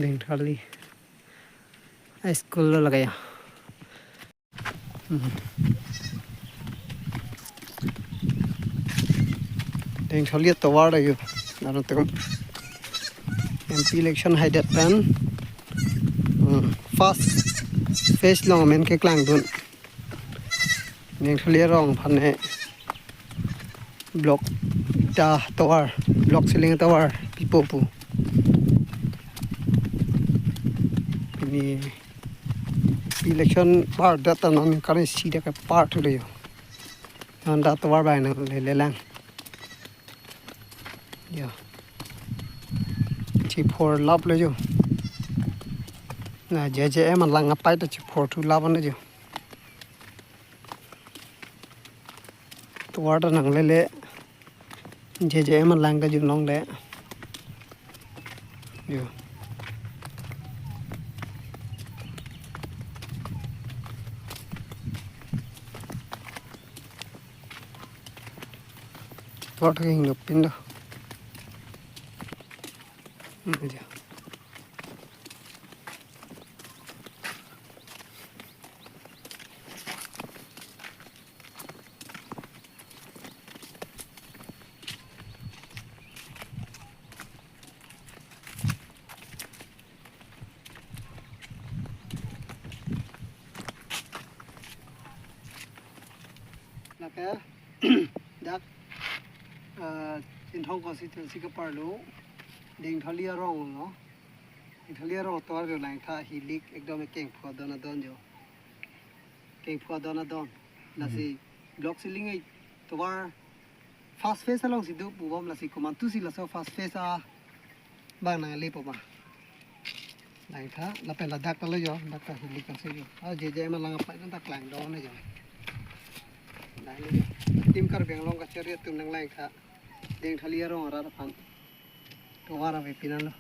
Dangthavali high school lo lagaya. Dangthavali tawar ayo. Naron tekom MP election haidat pan. First face long men ke klang dun. Dangthavali rong phane block ta tawar block ceiling tawar pipopu. Ini election part data non currency da ka part le yo. Non da tawar ba na le lang. Yo. Chip for love le yo. Na je em lang ngapai ta chip for to love na yo. Tawar da nang le je em lang ka jo nong le. Yo. Tawar ka hing pin do. Aja. Naka dak in Hong Kong constituency ka parlo Dangthavali arong no Dangthavali arong tawar jo lang tha hilik ekdom keng phwa dona don jo keng phwa dona don la si block ceiling ai tawar fast face along si du bubom la si command tu si la so fast face a ba na le pa ba lang tha la pe la dak la jo dak ka hilik ka se jo a je ma lang pa dak lang do na jo tim kar beng long ka chariat tum nang lai tha Dangthavali arong ara phan to wara ve pinan lo